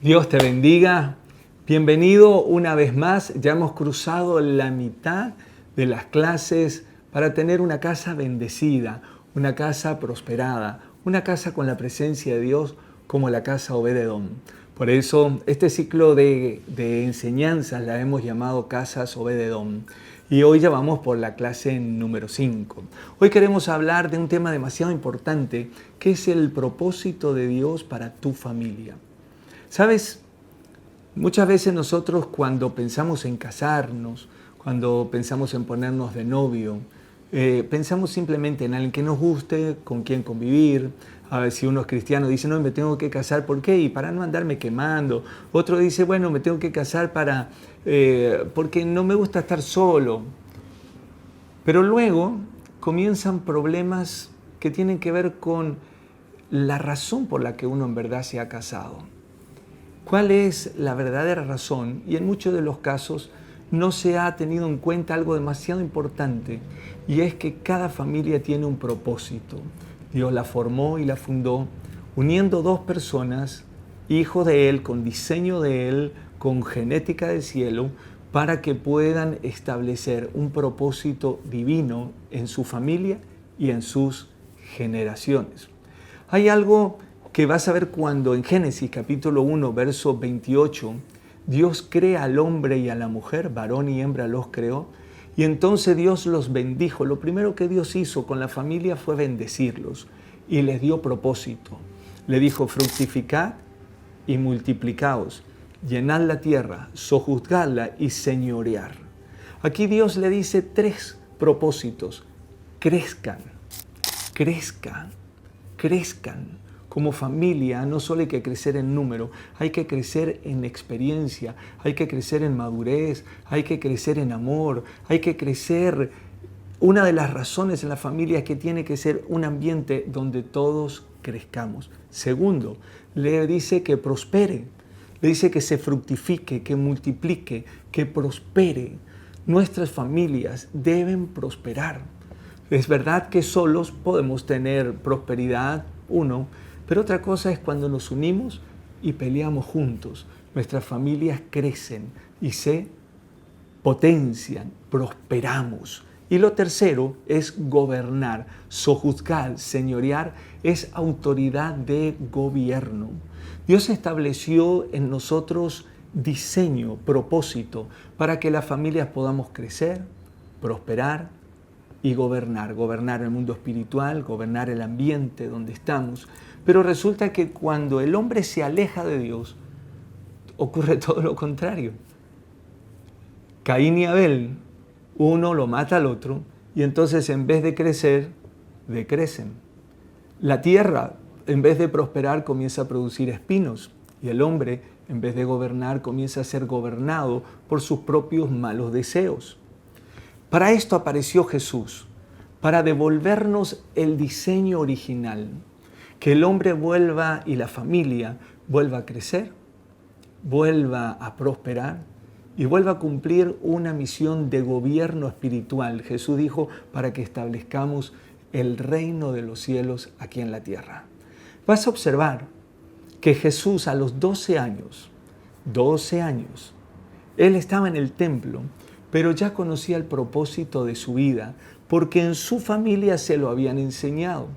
Dios te bendiga. Bienvenido una vez más. Ya hemos cruzado la mitad de las clases para tener una casa bendecida, una casa prosperada, una casa con la presencia de Dios como la casa Obed-Edom. Por eso este ciclo de enseñanzas la hemos llamado Casas Obed-Edom. Y hoy ya vamos por la clase número 5. Hoy queremos hablar de un tema demasiado importante, que es el propósito de Dios para tu familia. ¿Sabes? Muchas veces nosotros cuando pensamos en casarnos, cuando pensamos en ponernos de novio, pensamos simplemente en alguien que nos guste, con quien convivir. A ver, si uno es cristiano dice, no, me tengo que casar, ¿por qué? Y para no andarme quemando. Otro dice, bueno, me tengo que casar porque no me gusta estar solo. Pero luego comienzan problemas que tienen que ver con la razón por la que uno en verdad se ha casado. ¿Cuál es la verdadera razón? Y en muchos de los casos no se ha tenido en cuenta algo demasiado importante, y es que cada familia tiene un propósito. Dios la formó y la fundó uniendo dos personas, hijos de Él, con diseño de Él, con genética del cielo, para que puedan establecer un propósito divino en su familia y en sus generaciones. Hay algo que vas a ver cuando en Génesis capítulo 1, verso 28, Dios crea al hombre y a la mujer, varón y hembra los creó, y entonces Dios los bendijo. Lo primero que Dios hizo con la familia fue bendecirlos y les dio propósito. Le dijo, fructificad y multiplicaos, llenad la tierra, sojuzgadla y señorear. Aquí Dios le dice tres propósitos: crezcan, crezcan, crezcan. Como familia no solo hay que crecer en número, hay que crecer en experiencia, hay que crecer en madurez, hay que crecer en amor, hay que crecer. Una de las razones en la familia es que tiene que ser un ambiente donde todos crezcamos. Segundo, le dice que prospere, le dice que se fructifique, que multiplique, que prospere. Nuestras familias deben prosperar. Es verdad que solos podemos tener prosperidad, pero otra cosa es cuando nos unimos y peleamos juntos. Nuestras familias crecen y se potencian, prosperamos. Y lo tercero es gobernar, sojuzgar, señorear, es autoridad de gobierno. Dios estableció en nosotros diseño, propósito, para que las familias podamos crecer, prosperar y gobernar. Gobernar el mundo espiritual, gobernar el ambiente donde estamos. Pero resulta que cuando el hombre se aleja de Dios, ocurre todo lo contrario. Caín y Abel, uno lo mata al otro, y entonces en vez de crecer, decrecen. La tierra, en vez de prosperar, comienza a producir espinos, y el hombre, en vez de gobernar, comienza a ser gobernado por sus propios malos deseos. Para esto apareció Jesús, para devolvernos el diseño original, que el hombre vuelva y la familia vuelva a crecer, vuelva a prosperar y vuelva a cumplir una misión de gobierno espiritual. Jesús dijo, para que establezcamos el reino de los cielos aquí en la tierra. Vas a observar que Jesús a los 12 años, Él estaba en el templo, pero ya conocía el propósito de su vida, porque en su familia se lo habían enseñado.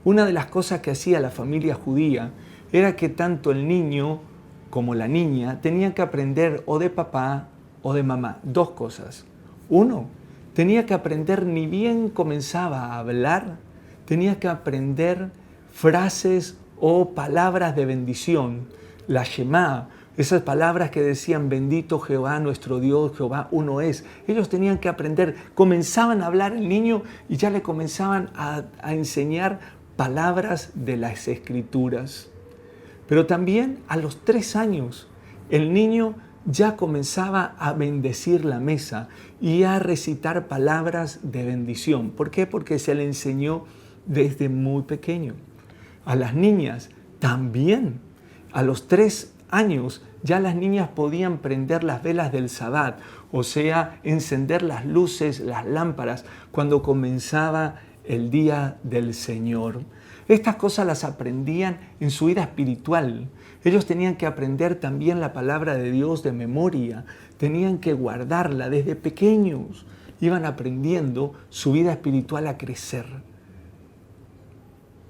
Una de las cosas que hacía la familia judía era que tanto el niño como la niña tenían que aprender o de papá o de mamá. Dos cosas. Uno, tenía que aprender, ni bien comenzaba a hablar, tenía que aprender frases o palabras de bendición, la Shema, esas palabras que decían, bendito Jehová, nuestro Dios, Jehová uno es. Ellos tenían que aprender, comenzaban a hablar el niño y ya le comenzaban a enseñar palabras de las Escrituras. Pero también a los 3 años, el niño ya comenzaba a bendecir la mesa y a recitar palabras de bendición. ¿Por qué? Porque se le enseñó desde muy pequeño. A las niñas también, a los 3 años, ya las niñas podían prender las velas del Sabbat, o sea, encender las luces, las lámparas, cuando comenzaba el día del Señor. Estas cosas las aprendían en su vida espiritual. Ellos tenían que aprender también la palabra de Dios de memoria, tenían que guardarla desde pequeños. Iban aprendiendo su vida espiritual a crecer.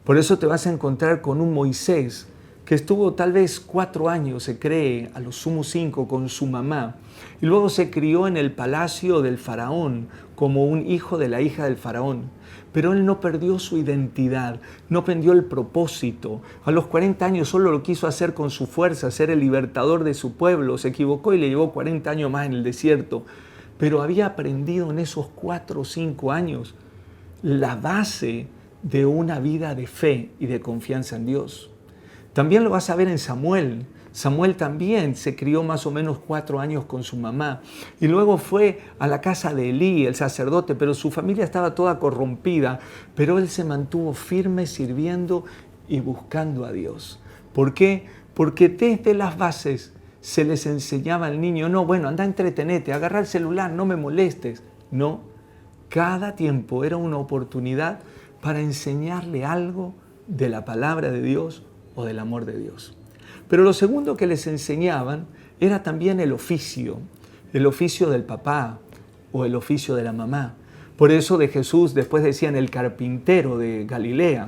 Por eso te vas a encontrar con un Moisés que estuvo tal vez 4 años, se cree, a lo sumo 5, con su mamá. Y luego se crió en el palacio del faraón como un hijo de la hija del faraón. Pero él no perdió su identidad, no perdió el propósito. A los 40 años solo lo quiso hacer con su fuerza, ser el libertador de su pueblo. Se equivocó y le llevó 40 años más en el desierto. Pero había aprendido en esos 4 o 5 años la base de una vida de fe y de confianza en Dios. También lo vas a ver en Samuel. Samuel también se crió más o menos 4 años con su mamá y luego fue a la casa de Elí, el sacerdote, pero su familia estaba toda corrompida, pero él se mantuvo firme sirviendo y buscando a Dios. ¿Por qué? Porque desde las bases se les enseñaba al niño, no, bueno, anda, entretenete, agarra el celular, no me molestes. No, cada tiempo era una oportunidad para enseñarle algo de la palabra de Dios o del amor de Dios. Pero lo segundo que les enseñaban era también el oficio del papá o el oficio de la mamá. Por eso de Jesús después decían el carpintero de Galilea.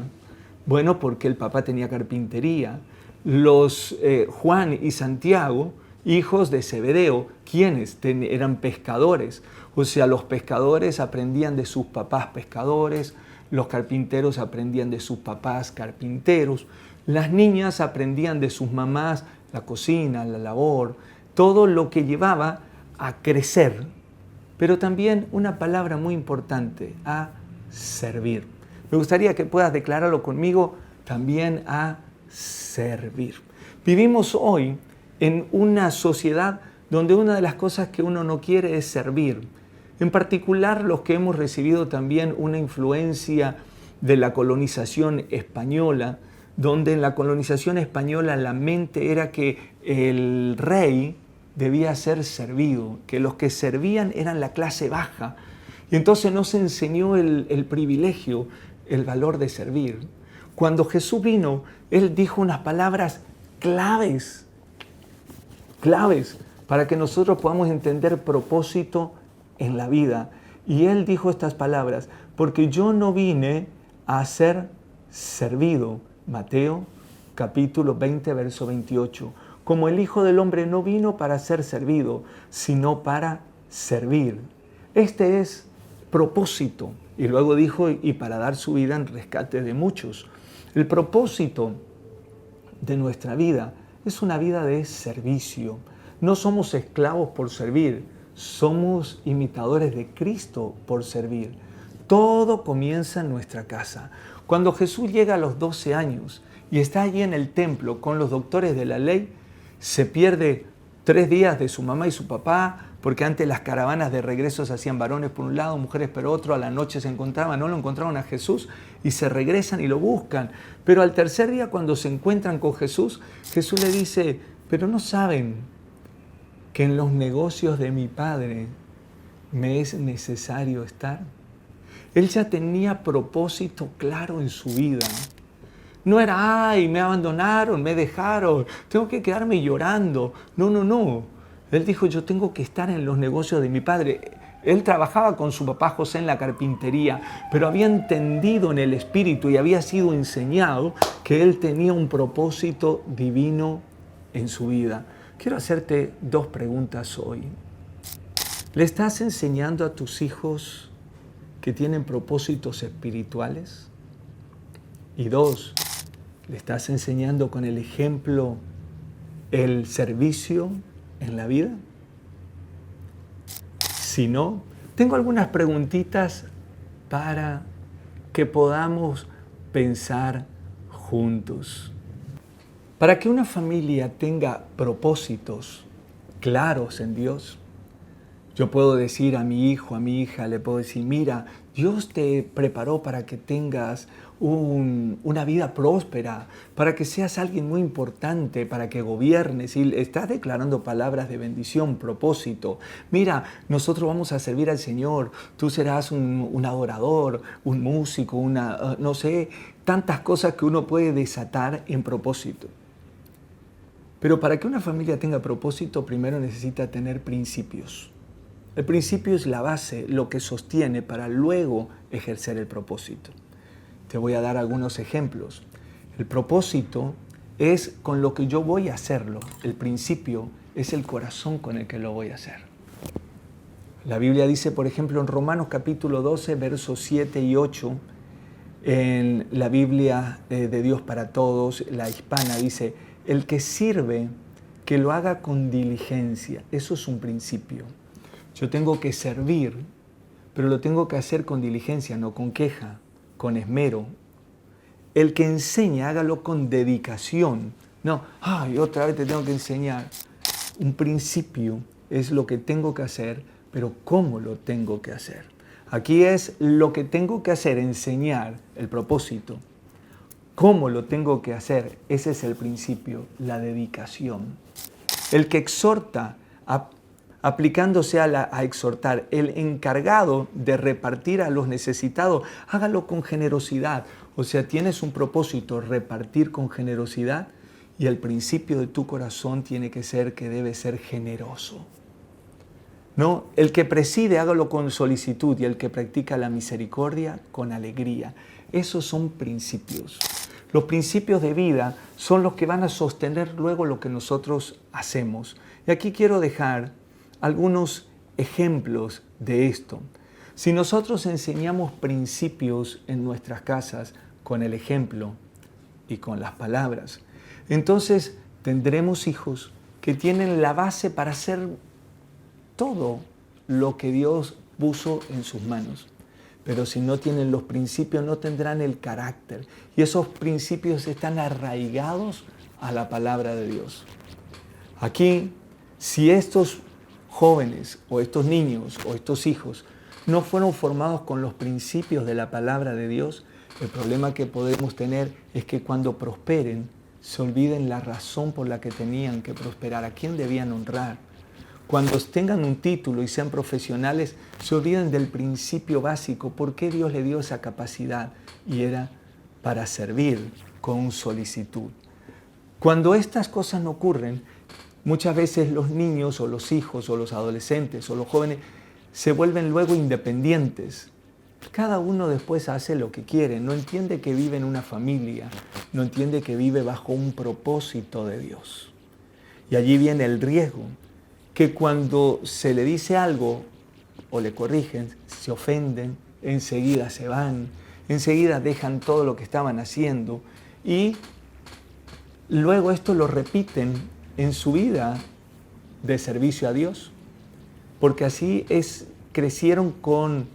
Bueno, porque el papá tenía carpintería. Los Juan y Santiago, hijos de Zebedeo, quienes eran pescadores. O sea, los pescadores aprendían de sus papás pescadores, los carpinteros aprendían de sus papás carpinteros. Las niñas aprendían de sus mamás la cocina, la labor, todo lo que llevaba a crecer. Pero también una palabra muy importante, a servir. Me gustaría que puedas declararlo conmigo, también a servir. Vivimos hoy en una sociedad donde una de las cosas que uno no quiere es servir. En particular los que hemos recibido también una influencia de la colonización española, donde en la colonización española la mente era que el rey debía ser servido, que los que servían eran la clase baja. Y entonces no se enseñó el privilegio, el valor de servir. Cuando Jesús vino, Él dijo unas palabras claves para que nosotros podamos entender propósito en la vida. Y Él dijo estas palabras, porque yo no vine a ser servido. Mateo capítulo 20, verso 28. Como el Hijo del Hombre no vino para ser servido, sino para servir. Este es propósito. Y luego dijo, y para dar su vida en rescate de muchos. El propósito de nuestra vida es una vida de servicio. No somos esclavos por servir, somos imitadores de Cristo por servir. Todo comienza en nuestra casa. Cuando Jesús llega a los 12 años y está allí en el templo con los doctores de la ley, se pierde 3 días de su mamá y su papá, porque antes las caravanas de regreso se hacían varones por un lado, mujeres por otro, a la noche se encontraban, no lo encontraron a Jesús y se regresan y lo buscan. Pero al tercer día cuando se encuentran con Jesús, Jesús le dice, pero no saben que en los negocios de mi Padre me es necesario estar. Él ya tenía propósito claro en su vida. No era, ay, me abandonaron, me dejaron, tengo que quedarme llorando. No. Él dijo, yo tengo que estar en los negocios de mi Padre. Él trabajaba con su papá José en la carpintería, pero había entendido en el Espíritu y había sido enseñado que él tenía un propósito divino en su vida. Quiero hacerte 2 preguntas hoy. ¿Le estás enseñando a tus hijos que tienen propósitos espirituales? Y 2, ¿le estás enseñando con el ejemplo el servicio en la vida? Si no, tengo algunas preguntitas para que podamos pensar juntos. Para que una familia tenga propósitos claros en Dios, yo puedo decir a mi hijo, a mi hija, le puedo decir, mira, Dios te preparó para que tengas una vida próspera, para que seas alguien muy importante, para que gobiernes. Y estás declarando palabras de bendición, propósito. Mira, nosotros vamos a servir al Señor. Tú serás un adorador, un músico, no sé, tantas cosas que uno puede desatar en propósito. Pero para que una familia tenga propósito, primero necesita tener principios. El principio es la base, lo que sostiene para luego ejercer el propósito. Te voy a dar algunos ejemplos. El propósito es con lo que yo voy a hacerlo. El principio es el corazón con el que lo voy a hacer. La Biblia dice, por ejemplo, en Romanos capítulo 12, versos 7 y 8, en la Biblia de Dios para Todos, la hispana, dice, el que sirve, que lo haga con diligencia. Eso es un principio. Yo tengo que servir, pero lo tengo que hacer con diligencia, no con queja, con esmero. El que enseña, hágalo con dedicación. No, ay, otra vez te tengo que enseñar. Un principio es lo que tengo que hacer, pero ¿cómo lo tengo que hacer? Aquí es lo que tengo que hacer, enseñar, el propósito. ¿Cómo lo tengo que hacer? Ese es el principio, la dedicación. El que exhorta, aplicándose a exhortar, el encargado de repartir a los necesitados, hágalo con generosidad. O sea, tienes un propósito, repartir con generosidad, y el principio de tu corazón tiene que ser que debe ser generoso. No, el que preside, hágalo con solicitud, y el que practica la misericordia, con alegría. Esos son principios. Los principios de vida son los que van a sostener luego lo que nosotros hacemos. Y aquí quiero dejar algunos ejemplos de esto. Si nosotros enseñamos principios en nuestras casas con el ejemplo y con las palabras, entonces tendremos hijos que tienen la base para hacer todo lo que Dios puso en sus manos. Pero si no tienen los principios, no tendrán el carácter. Y esos principios están arraigados a la palabra de Dios. Aquí, si estos jóvenes o estos niños o estos hijos no fueron formados con los principios de la palabra de Dios, el problema que podemos tener es que cuando prosperen, se olviden la razón por la que tenían que prosperar, a quién debían honrar. Cuando tengan un título y sean profesionales, se olviden del principio básico. ¿Por qué Dios le dio esa capacidad? Y era para servir con solicitud. Cuando estas cosas no ocurren, muchas veces los niños o los hijos o los adolescentes o los jóvenes se vuelven luego independientes. Cada uno después hace lo que quiere, no entiende que vive en una familia, no entiende que vive bajo un propósito de Dios. Y allí viene el riesgo, que cuando se le dice algo o le corrigen, se ofenden, enseguida se van, enseguida dejan todo lo que estaban haciendo y luego esto lo repiten en su vida de servicio a Dios, porque así crecieron con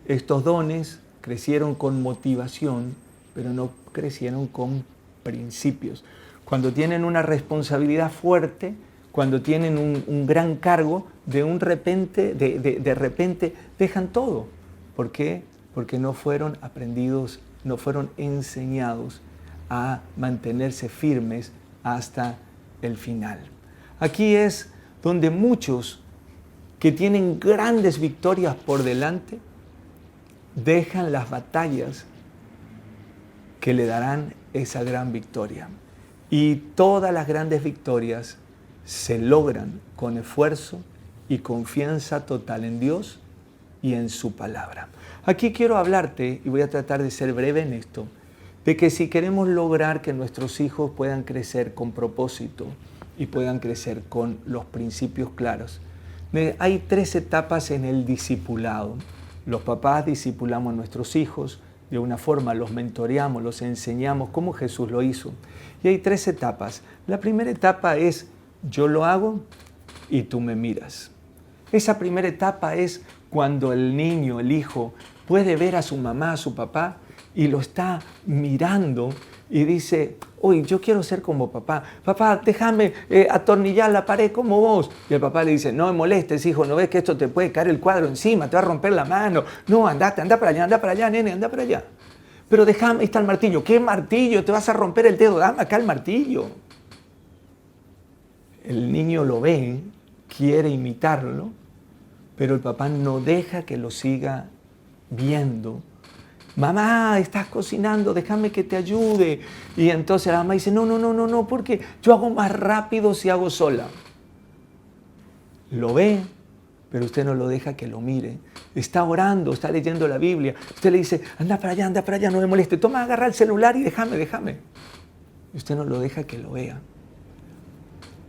estos dones, crecieron con motivación, pero no crecieron con principios. Cuando tienen una responsabilidad fuerte, cuando tienen un gran cargo, de repente dejan todo. ¿Por qué? Porque no fueron aprendidos, no fueron enseñados a mantenerse firmes hasta el final. Aquí es donde muchos que tienen grandes victorias por delante, dejan las batallas que le darán esa gran victoria. Y todas las grandes victorias se logran con esfuerzo y confianza total en Dios y en su palabra. Aquí quiero hablarte, y voy a tratar de ser breve en esto, de que si queremos lograr que nuestros hijos puedan crecer con propósito y puedan crecer con los principios claros, hay 3 etapas en el discipulado. Los papás discipulamos a nuestros hijos de una forma, los mentoreamos, los enseñamos como Jesús lo hizo. Y hay 3 etapas. La primera etapa es yo lo hago y tú me miras. Esa primera etapa es cuando el niño, el hijo, puede ver a su mamá, a su papá y lo está mirando y dice, oye, yo quiero ser como papá. Papá, déjame atornillar la pared como vos. Y el papá le dice, no me molestes, hijo, ¿no ves que esto te puede caer el cuadro encima, te va a romper la mano? No, anda para allá, nene, anda para allá. Pero déjame, ahí está el martillo. ¿Qué martillo? Te vas a romper el dedo, dame acá el martillo. El niño lo ve, quiere imitarlo, pero el papá no deja que lo siga viendo mamá, estás cocinando, déjame que te ayude. Y entonces la mamá dice, no, porque yo hago más rápido si hago sola. Lo ve, pero usted no lo deja que lo mire. Está orando, está leyendo la Biblia. Usted le dice, anda para allá, no me moleste. Toma, agarra el celular y déjame. Y usted no lo deja que lo vea.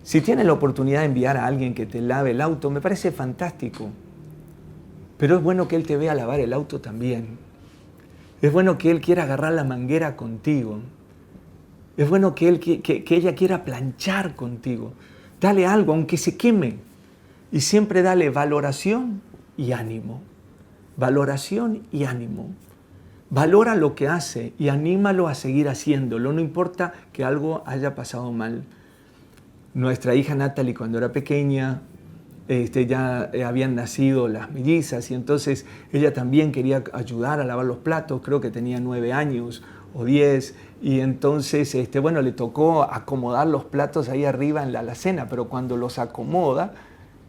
Si tiene la oportunidad de enviar a alguien que te lave el auto, me parece fantástico. Pero es bueno que él te vea lavar el auto también. Es bueno que él quiera agarrar la manguera contigo. Es bueno que ella quiera planchar contigo. Dale algo, aunque se queme. Y siempre dale valoración y ánimo. Valoración y ánimo. Valora lo que hace y anímalo a seguir haciéndolo. No importa que algo haya pasado mal. Nuestra hija Natalie, cuando era pequeña, ya habían nacido las mellizas y entonces ella también quería ayudar a lavar los platos. Creo que tenía 9 años o 10 y entonces le tocó acomodar los platos ahí arriba en la alacena, pero cuando los acomoda,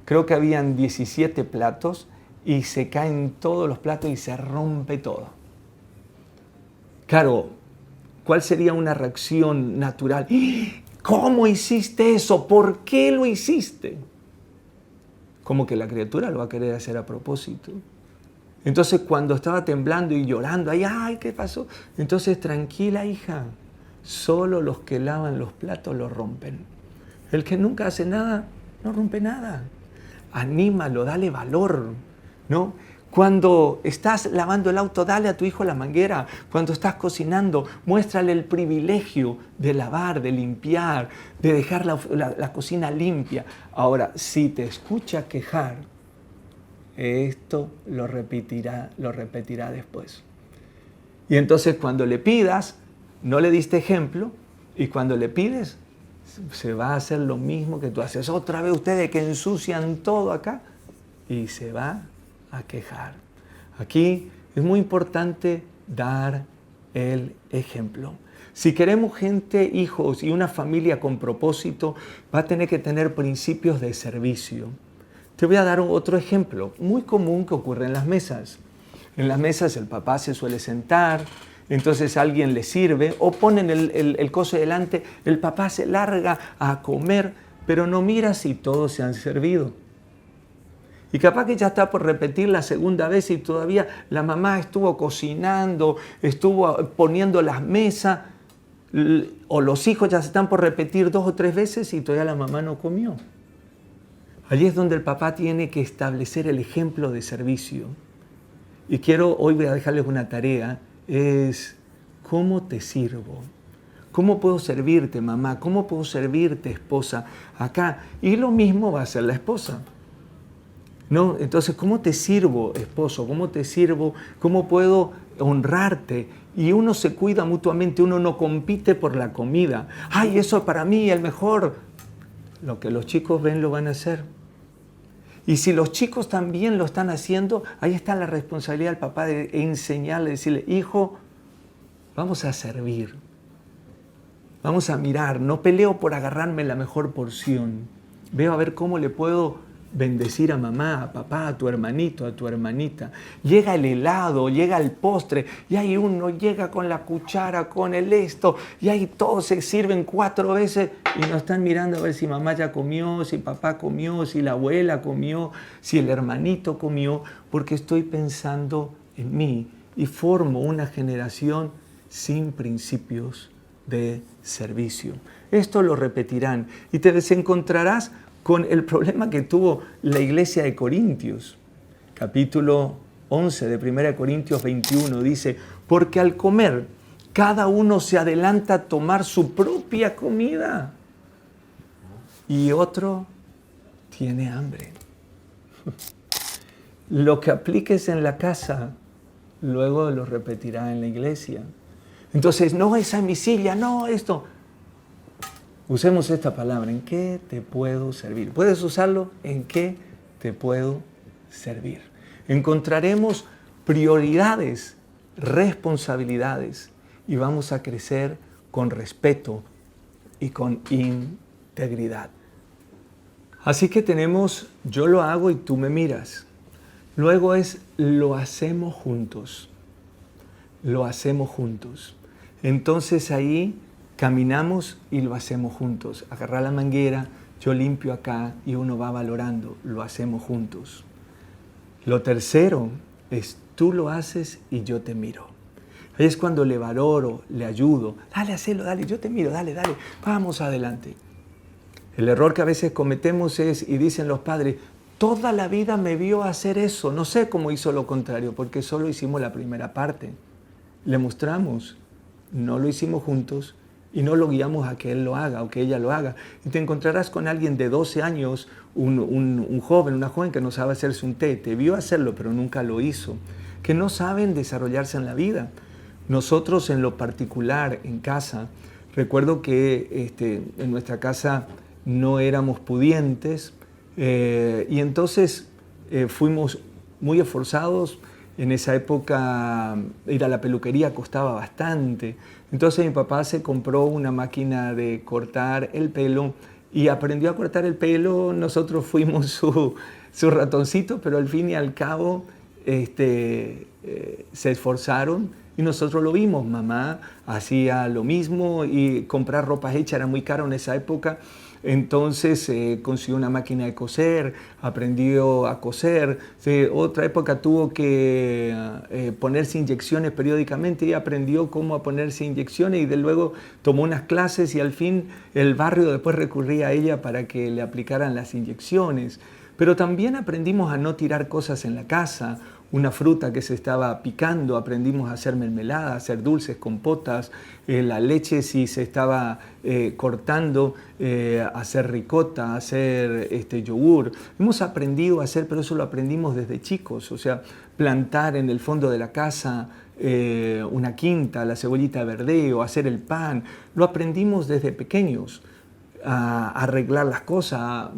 creo que habían 17 platos y se caen todos los platos y se rompe todo. Claro, ¿cuál sería una reacción natural? ¿Cómo hiciste eso? ¿Por qué lo hiciste? Como que la criatura lo va a querer hacer a propósito. Entonces cuando estaba temblando y llorando, ay, ¿qué pasó? Entonces, tranquila, hija, solo los que lavan los platos los rompen. El que nunca hace nada, no rompe nada. Anímalo, dale valor, ¿no? Cuando estás lavando el auto, dale a tu hijo la manguera. Cuando estás cocinando, muéstrale el privilegio de lavar, de limpiar, de dejar la cocina limpia. Ahora, si te escucha quejar, esto lo repetirá después. Y entonces cuando le pidas, no le diste ejemplo, y cuando le pides, se va a hacer lo mismo que tú haces. Otra vez ustedes que ensucian todo acá, y se va a quejar. Aquí es muy importante dar el ejemplo. Si queremos gente, hijos y una familia con propósito, va a tener que tener principios de servicio. Te voy a dar otro ejemplo muy común que ocurre en las mesas. En las mesas el papá se suele sentar, entonces alguien le sirve o ponen el coso delante, el papá se larga a comer, pero no mira si todos se han servido. Y capaz que ya está por repetir la segunda vez y todavía la mamá estuvo cocinando, estuvo poniendo las mesas, o los hijos ya se están por repetir 2 o 3 veces y todavía la mamá no comió. Allí es donde el papá tiene que establecer el ejemplo de servicio. Y hoy voy a dejarles una tarea, es ¿cómo te sirvo? ¿Cómo puedo servirte, mamá? ¿Cómo puedo servirte, esposa? Acá. Y lo mismo va a hacer la esposa. ¿No? Entonces, ¿cómo te sirvo, esposo? ¿Cómo te sirvo? ¿Cómo puedo honrarte? Y uno se cuida mutuamente, uno no compite por la comida. ¡Ay, eso para mí el mejor! Lo que los chicos ven lo van a hacer. Y si los chicos también lo están haciendo, ahí está la responsabilidad del papá de enseñarle, decirle, hijo, vamos a servir. Vamos a mirar, no peleo por agarrarme la mejor porción. Veo a ver cómo le puedo bendecir a mamá, a papá, a tu hermanito, a tu hermanita. Llega el helado, llega el postre, y ahí uno llega con la cuchara, con el esto, y ahí todos se sirven 4 veces y nos están mirando a ver si mamá ya comió, si papá comió, si la abuela comió, si el hermanito comió, porque estoy pensando en mí y formo una generación sin principios de servicio. Esto lo repetirán y te desencontrarás con el problema que tuvo la iglesia de Corintios. Capítulo 11 de 1 Corintios 21 dice, porque al comer cada uno se adelanta a tomar su propia comida y otro tiene hambre. Lo que apliques en la casa, luego lo repetirá en la iglesia. Entonces, no, esa es mi silla, no, esto. Usemos esta palabra, ¿en qué te puedo servir? ¿Puedes usarlo? ¿En qué te puedo servir? Encontraremos prioridades, responsabilidades y vamos a crecer con respeto y con integridad. Así que tenemos, yo lo hago y tú me miras. Luego es, lo hacemos juntos. lo hacemos juntos. Entonces ahí caminamos y lo hacemos juntos. Agarrar la manguera, yo limpio acá y uno va valorando, lo hacemos juntos. Lo tercero es tú lo haces y yo te miro. Ahí es cuando le valoro, le ayudo. Dale, hacelo, dale, yo te miro, dale, dale, vamos adelante. El error que a veces cometemos es, y dicen los padres, toda la vida me vio hacer eso. No sé cómo hizo lo contrario, porque solo hicimos la primera parte. Le mostramos, no lo hicimos juntos y no lo guiamos a que él lo haga o que ella lo haga. Y te encontrarás con alguien de 12 años, un joven, una joven que no sabe hacerse un té. Te vio hacerlo, pero nunca lo hizo. Que no saben desarrollarse en la vida. Nosotros en lo particular, en casa, recuerdo que en nuestra casa no éramos pudientes y entonces fuimos muy esforzados. En esa época ir a la peluquería costaba bastante. Entonces mi papá se compró una máquina de cortar el pelo y aprendió a cortar el pelo. Nosotros fuimos su ratoncito, pero al fin y al cabo se esforzaron y nosotros lo vimos. Mamá hacía lo mismo y comprar ropa hecha era muy caro en esa época. Entonces consiguió una máquina de coser, aprendió a coser. Otra época tuvo que ponerse inyecciones periódicamente y aprendió cómo a ponerse inyecciones y de luego tomó unas clases y al fin el barrio después recurría a ella para que le aplicaran las inyecciones. Pero también aprendimos a no tirar cosas en la casa. Una fruta que se estaba picando, aprendimos a hacer mermelada, a hacer dulces, compotas, la leche si se estaba cortando, a hacer ricota, a hacer yogur. Hemos aprendido a hacer, pero eso lo aprendimos desde chicos, o sea, plantar en el fondo de la casa una quinta, la cebollita de verdeo, hacer el pan, lo aprendimos desde pequeños, a arreglar las cosas, a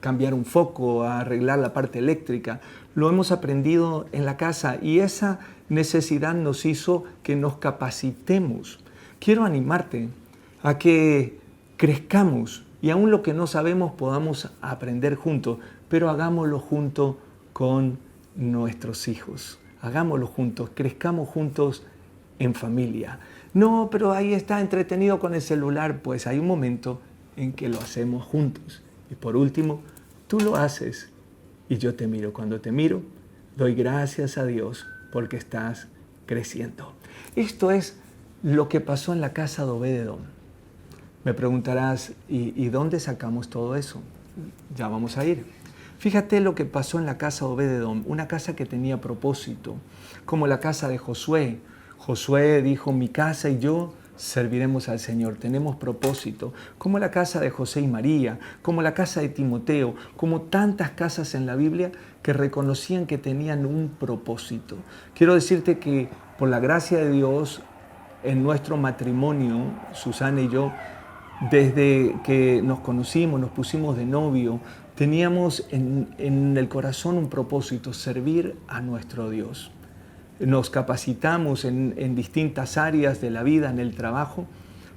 cambiar un foco, a arreglar la parte eléctrica. Lo hemos aprendido en la casa y esa necesidad nos hizo que nos capacitemos. Quiero animarte a que crezcamos y aún lo que no sabemos podamos aprender juntos, pero hagámoslo junto con nuestros hijos. Hagámoslo juntos, crezcamos juntos en familia. No, pero ahí está entretenido con el celular. Pues hay un momento en que lo hacemos juntos. Y por último, tú lo haces y yo te miro. Cuando te miro, doy gracias a Dios porque estás creciendo. Esto es lo que pasó en la casa de Obed-Edom. Me preguntarás, ¿y dónde sacamos todo eso? Ya vamos a ir. Fíjate lo que pasó en la casa de Obed-Edom, una casa que tenía propósito, como la casa de Josué. Josué dijo, mi casa y yo serviremos al Señor, tenemos propósito, como la casa de José y María, como la casa de Timoteo, como tantas casas en la Biblia que reconocían que tenían un propósito. Quiero decirte que por la gracia de Dios, en nuestro matrimonio, Susana y yo, desde que nos conocimos, nos pusimos de novio, teníamos en el corazón un propósito, servir a nuestro Dios. Nos capacitamos en distintas áreas de la vida, en el trabajo,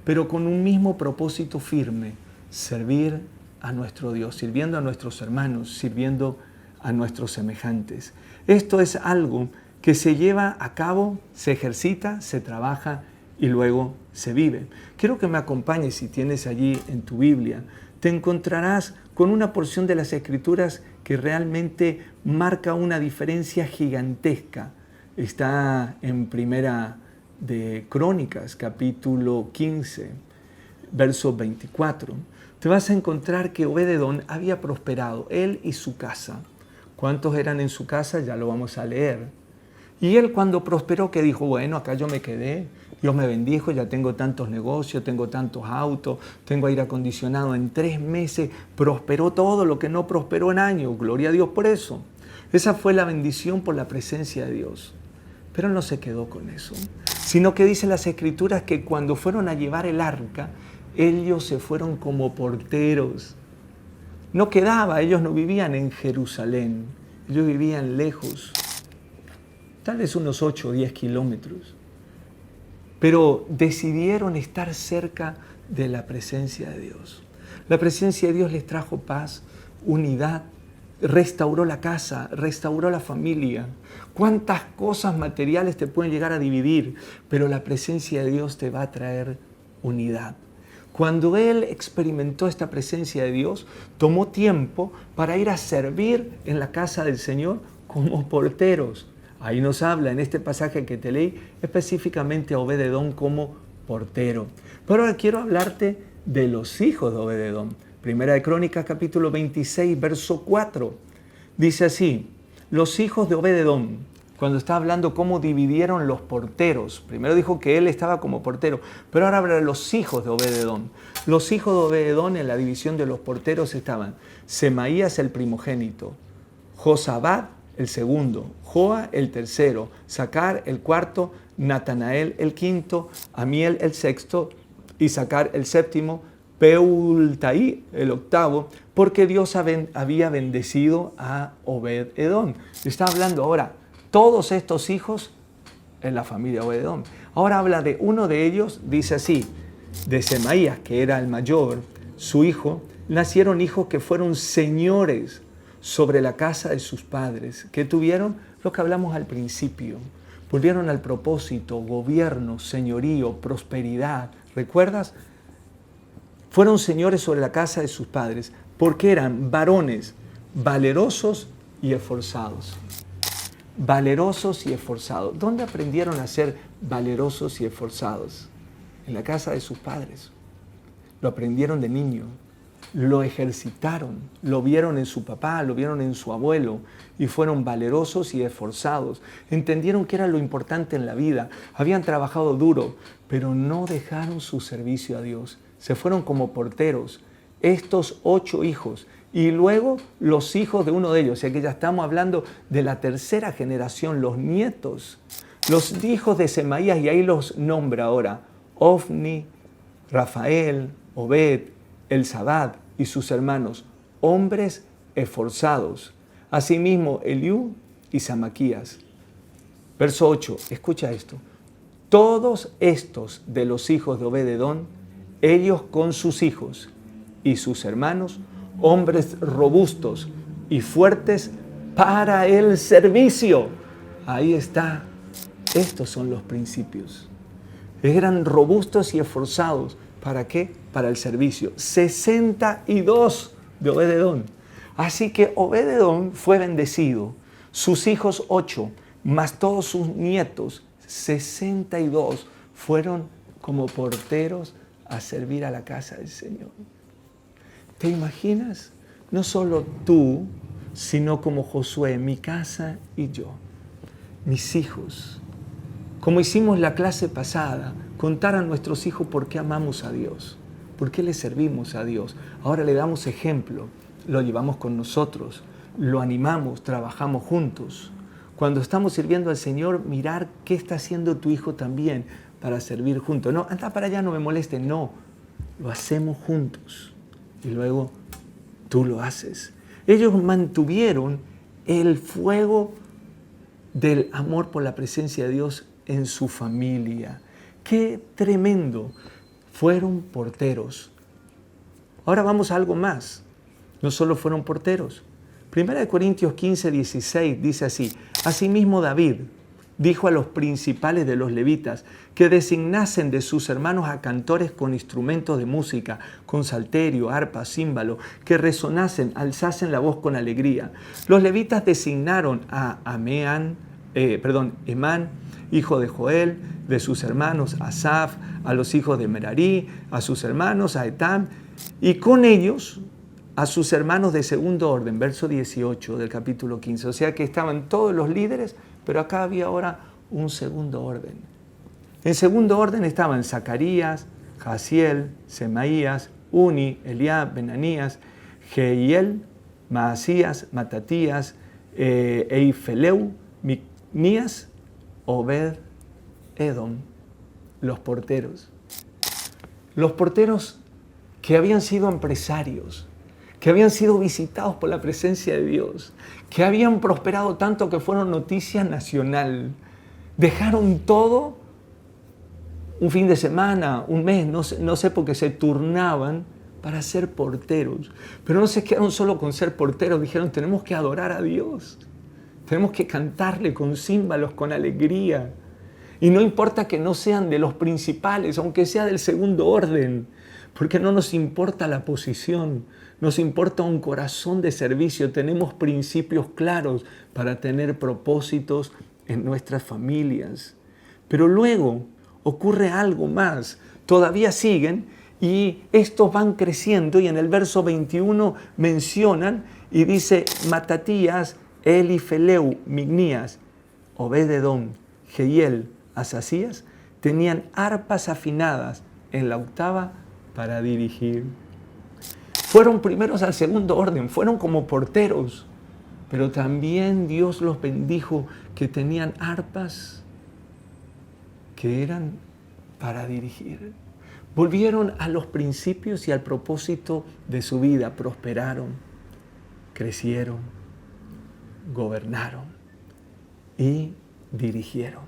pero con un mismo propósito firme, servir a nuestro Dios, sirviendo a nuestros hermanos, sirviendo a nuestros semejantes. Esto es algo que se lleva a cabo, se ejercita, se trabaja y luego se vive. Quiero que me acompañes si tienes allí en tu Biblia. Te encontrarás con una porción de las Escrituras que realmente marca una diferencia gigantesca. Está en Primera de Crónicas, capítulo 15, verso 24. Te vas a encontrar que Obed-Edom había prosperado, él y su casa. ¿Cuántos eran en su casa? Ya lo vamos a leer. Y él cuando prosperó, que dijo, bueno, acá yo me quedé, Dios me bendijo, ya tengo tantos negocios, tengo tantos autos, tengo aire acondicionado. En 3 meses prosperó todo lo que no prosperó en años. Gloria a Dios por eso. Esa fue la bendición por la presencia de Dios. Pero él no se quedó con eso, sino que dice las Escrituras que cuando fueron a llevar el arca, ellos se fueron como porteros. No quedaba, ellos no vivían en Jerusalén, ellos vivían lejos, tal vez unos 8 o 10 kilómetros. Pero decidieron estar cerca de la presencia de Dios. La presencia de Dios les trajo paz, unidad, restauró la casa, restauró la familia. Cuántas cosas materiales te pueden llegar a dividir, pero la presencia de Dios te va a traer unidad. Cuando él experimentó esta presencia de Dios, tomó tiempo para ir a servir en la casa del Señor como porteros. Ahí nos habla en este pasaje que te leí específicamente a Obed-Edom como portero. Pero ahora quiero hablarte de los hijos de Obed-Edom. Primera de Crónicas, capítulo 26, verso 4. Dice así: los hijos de Obed-Edom, cuando está hablando cómo dividieron los porteros. Primero dijo que él estaba como portero, pero ahora habla de los hijos de Obed-Edom. Los hijos de Obed-Edom en la división de los porteros estaban Semaías el primogénito, Josabad el segundo, Joa el tercero, Sacar el cuarto, Natanael el quinto, Amiel el sexto, Isacar el séptimo, Peultaí el octavo, porque Dios había bendecido a Obed-Edom. Está hablando ahora todos estos hijos en la familia Obed-Edom. Ahora habla de uno de ellos, dice así: de Semaías, que era el mayor, su hijo, nacieron hijos que fueron señores sobre la casa de sus padres, que tuvieron lo que hablamos al principio. Volvieron al propósito, gobierno, señorío, prosperidad. ¿Recuerdas? Fueron señores sobre la casa de sus padres porque eran varones valerosos y esforzados. Valerosos y esforzados. ¿Dónde aprendieron a ser valerosos y esforzados? En la casa de sus padres. Lo aprendieron de niño. Lo ejercitaron, lo vieron en su papá, lo vieron en su abuelo y fueron valerosos y esforzados. Entendieron que era lo importante en la vida. Habían trabajado duro, pero no dejaron su servicio a Dios. Se fueron como porteros. Estos 8 hijos y luego los hijos de uno de ellos. O sea que ya estamos hablando de la tercera generación, los nietos. Los hijos de Semaías, y ahí los nombra ahora: Ofni, Rafael, Obed, Elzabad y sus hermanos, hombres esforzados. Asimismo, Eliú y Samaquías. Verso 8, escucha esto. Todos estos de los hijos de Obed-Edom, ellos con sus hijos y sus hermanos, hombres robustos y fuertes para el servicio. Ahí está. Estos son los principios. Eran robustos y esforzados. ¿Para qué? Para el servicio. 62 de Obed-Edom. Así que Obed-Edom fue bendecido. Sus hijos 8, más todos sus nietos, 62, fueron como porteros a servir a la casa del Señor. ¿Te imaginas? No solo tú, sino como Josué, mi casa y yo, mis hijos. Como hicimos la clase pasada, contar a nuestros hijos por qué amamos a Dios, por qué le servimos a Dios. Ahora le damos ejemplo, lo llevamos con nosotros, lo animamos, trabajamos juntos. Cuando estamos sirviendo al Señor, mirar qué está haciendo tu hijo también para servir juntos. No, anda para allá, no me moleste. No, lo hacemos juntos y luego tú lo haces. Ellos mantuvieron el fuego del amor por la presencia de Dios en su familia. ¡Qué tremendo! Fueron porteros. Ahora vamos a algo más. No solo fueron porteros. 1 Corintios 15, 16 dice así: asimismo David dijo a los principales de los levitas que designasen de sus hermanos a cantores con instrumentos de música, con salterio, arpa, címbalo, que resonasen, alzasen la voz con alegría. Los levitas designaron a Emán, hijo de Joel, de sus hermanos Asaf, a los hijos de Merarí, a sus hermanos a Etam, y con ellos a sus hermanos de segundo orden, verso 18 del capítulo 15. O sea que estaban todos los líderes, pero acá había ahora un segundo orden. En segundo orden estaban Zacarías, Jaasiel, Semaías, Uni, Eliab, Benanías, Jehiel, Maasías, Matatías, Eifeleu, Micnías, Obed-Edom, los porteros. Los porteros que habían sido empresarios, que habían sido visitados por la presencia de Dios, que habían prosperado tanto que fueron noticia nacional. Dejaron todo un fin de semana, un mes, no sé, porque se turnaban para ser porteros. Pero no se quedaron solo con ser porteros, dijeron, tenemos que adorar a Dios. Tenemos que cantarle con címbalos, con alegría. Y no importa que no sean de los principales, aunque sea del segundo orden, porque no nos importa la posición, nos importa un corazón de servicio. Tenemos principios claros para tener propósitos en nuestras familias. Pero luego ocurre algo más. Todavía siguen y estos van creciendo y en el verso 21 mencionan y dice Matatías, Elifeleu, Mignías, Obed-edom, Jehiel, Asasías, tenían arpas afinadas en la octava para dirigir. Fueron primeros al segundo orden, fueron como porteros, pero también Dios los bendijo que tenían arpas que eran para dirigir. Volvieron a los principios y al propósito de su vida, prosperaron, crecieron, gobernaron y dirigieron.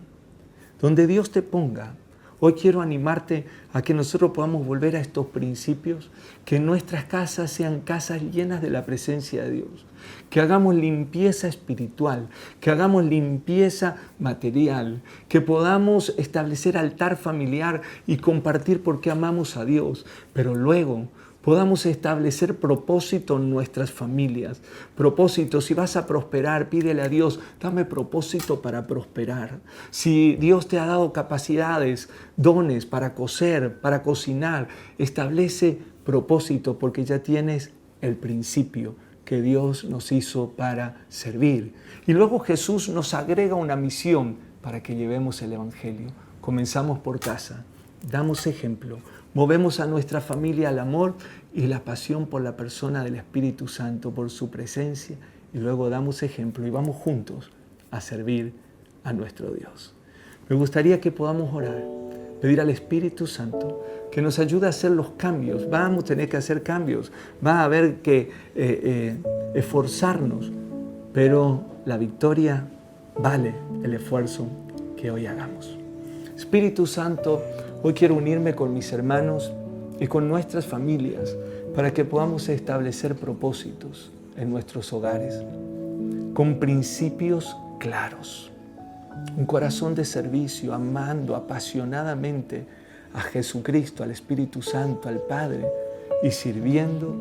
Donde Dios te ponga, hoy quiero animarte a que nosotros podamos volver a estos principios, que nuestras casas sean casas llenas de la presencia de Dios, que hagamos limpieza espiritual, que hagamos limpieza material, que podamos establecer altar familiar y compartir por qué amamos a Dios, pero luego podamos establecer propósito en nuestras familias. Propósito, si vas a prosperar, pídele a Dios, dame propósito para prosperar. Si Dios te ha dado capacidades, dones para coser, para cocinar, establece propósito porque ya tienes el principio que Dios nos hizo para servir. Y luego Jesús nos agrega una misión para que llevemos el Evangelio. Comenzamos por casa, damos ejemplo, movemos a nuestra familia al amor y la pasión por la persona del Espíritu Santo, por su presencia, y luego damos ejemplo y vamos juntos a servir a nuestro Dios. Me gustaría que podamos orar, pedir al Espíritu Santo que nos ayude a hacer los cambios. Vamos a tener que hacer cambios, va a haber que esforzarnos, pero la victoria vale el esfuerzo que hoy hagamos. Espíritu Santo, hoy quiero unirme con mis hermanos y con nuestras familias para que podamos establecer propósitos en nuestros hogares con principios claros. Un corazón de servicio, amando apasionadamente a Jesucristo, al Espíritu Santo, al Padre y sirviendo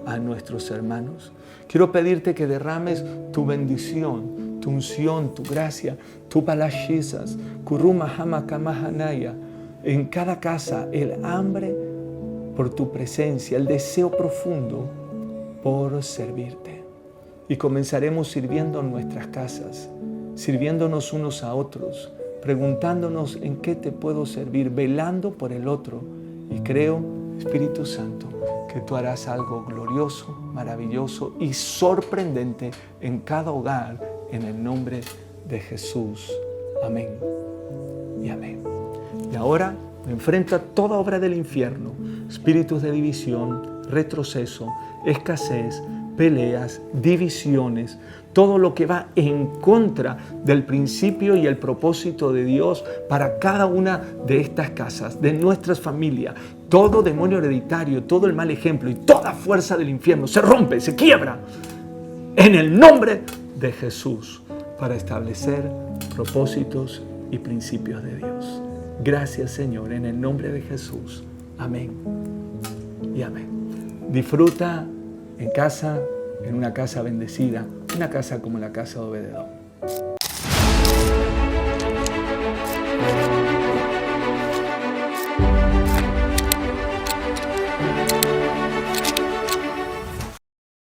a nuestros hermanos. Quiero pedirte que derrames tu bendición, tu unción, tu gracia, tu palashizas, kuruma hamakamahanaya, en cada casa, el hambre por tu presencia, el deseo profundo por servirte. Y comenzaremos sirviendo en nuestras casas, sirviéndonos unos a otros, preguntándonos en qué te puedo servir, velando por el otro. Y creo, Espíritu Santo, que tú harás algo glorioso, maravilloso y sorprendente en cada hogar, en el nombre de Jesús. Amén y amén. Y ahora me enfrento a toda obra del infierno, espíritus de división, retroceso, escasez, peleas, divisiones, todo lo que va en contra del principio y el propósito de Dios para cada una de estas casas, de nuestras familias. Todo demonio hereditario, todo el mal ejemplo y toda fuerza del infierno se rompe, se quiebra en el nombre de Jesús para establecer propósitos y principios de Dios. Gracias, Señor, en el nombre de Jesús. Amén y amén. Disfruta en casa, en una casa bendecida, una casa como la casa de Obed-edom.